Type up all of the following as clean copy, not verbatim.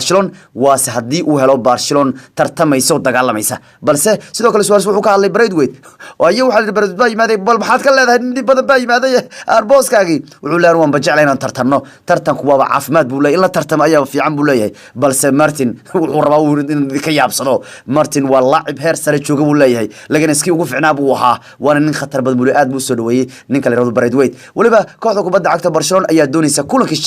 برشلونة واسهدي وهلو برشلونة ترتميسو دغالميسا بلسه sidoo kale suwaas wuxuu ka hadlay Braithwaite oo ayagu waxa Braithwaite baa yimaday bal maxaad ka leedahay nin badan baa yimaday arbooskaagi wuxuu leeyahay waan bajeclayn aan tartanno tartanku waa caafimaad buu leeyahay in la tartamo ayaa fiican buu leeyahay balse Martin wuxuu rabaa in ka yaabsado Martin waa laacib heer sare jooga buu leeyahay laakiin iskii ugu fiicnaa buu ahaa waana nin khatar badan buu aad buu soo dhaweeyay ninka la yiraahdo Braithwaite waliba kooxda kubadda cagta Barcelona ayaa doonaysa kulankii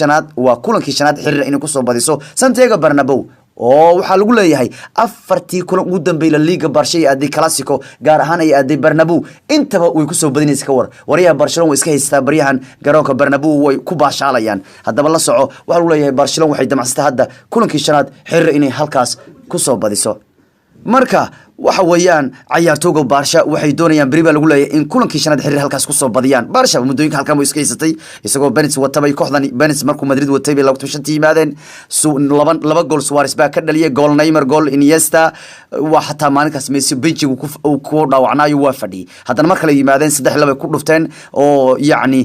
shanaad xiriir inay ku soo badiso Santiago Bernabéu oo waxa lagu leeyahay afartii kulan ugu dambeeyay La Liga Barcelona aad Clasico gaar ahaan ay aad Bernabéu intaba way ku soo badinaysa ka war wariyaha Barcelona way iska haystaa bariyahan garoonka Bernabéu way ku baashaalayaan hadaba la soco waxa lagu leeyahay Barcelona waxay damacsatay hadda kulankii shanaad xiriir inay halkaas ku soo badiso marka waxa weeyaan ciyaartooyga Barca waxay doonayaan bari baa lagu leeyahay in kulankii shanaad xiriir halkaas ku soo badiyaan Barca mudooyinka halkan way iska haysatay isagoo Benitez watabay kooxdan Benitez markuu Madrid watay bay 20 yimaadeen laba gool Suarez baa ka dhaliyay gool Neymar gool Iniesta waa xataa maalinkaas Messi benchigu ku dhaawacnaayo waa fadhi haddana markale yimaadeen 3-2 ku dhufteen oo yacni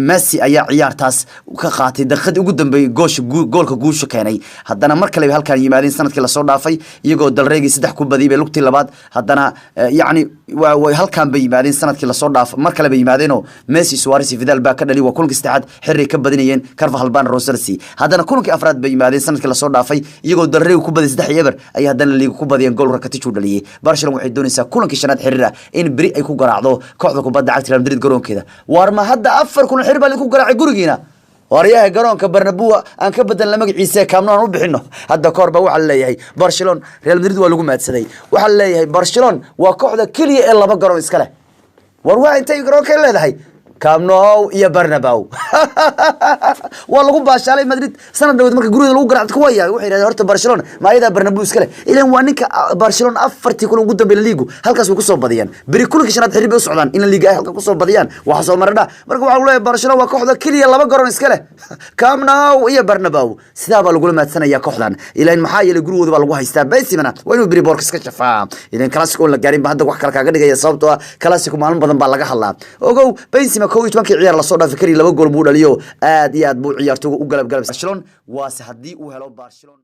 Messi ayaa ciyaartaas ka qaatay daqiiqadii ugu dambeeyay goolka guusha keenay haddana markale halkan yimaadeen sanadkii la soo dhaafay iyagoo dalreegi 3 ku badiyay lugtii labaad haddana yacni way halkan bay yimaadeen sanadkii la soo dhaaf markale bay yimaadeenoo Messi Suarez Vidal baa ka dhali waa kulankii saddexaad xiriir ka badinayeen Carvajal baan Roselsi haddana kulankii afraad bay yimaadeen sanadkii la soo dhaafay iyagoo dalreegi ku badiyay 3-1 ay haddana liiga ku badiyeen gool Rakitic u dhaliyay Barcelona waxay doonaysaa kulankii shanaad xiriir in bari ay ku garaacdo kooxda kubadda cagta Real Madrid garoonkeeda war ma hadda 4 kulan xiriir baa ku garaacay gurigiina wariyaha garoonka Bernabéu aan ka badan la magaciisa kaamno aan u bixino hadda koorba waxa la leeyahay Barcelona Real Madrid waa lagu maadsaday waxa la leeyahay Barcelona waa kooxda kaliya ee laba garoon iska leh war waa intay garoonka leedahay kaamno iyo Bernabéu waa lagu baashaalay Madrid sanad dhawaad marka guriga lagu garaacay ku wayaa waxay yiraahdeen horta Barcelona ma ayada Bernabéu iska leh ilaan waa ninka Barcelona afartii kulan ugu dambeeyay liigu halkaas way ku soo badiyaan bari kulanka shanaad xiriir bay u socdaan in liiga ay halka ku soo badiyaan waxa soo maradha marka waxa uu leeyahay Barcelona waa kooxda kaliya laba garoon iska leh kaamno iyo Bernabéu sidaa baa lagu maadsanayaa kooxdan ilaan maxaa yeelay gurigooda baa lagu haystaa Benzema waa inuu bari boorka iska shafaa ilaan Clasico la gaarin ba hadda wax kale kaaga dhigaya sababtoo ah Clasico maalin badan baa laga hadlaa ogow Benzema كويس ما كيعير لصودا فكري لبقول بودا اليوم آد ياد بو عيارتو وقلب قلب برشلونة واسهدي وهلو برشلونة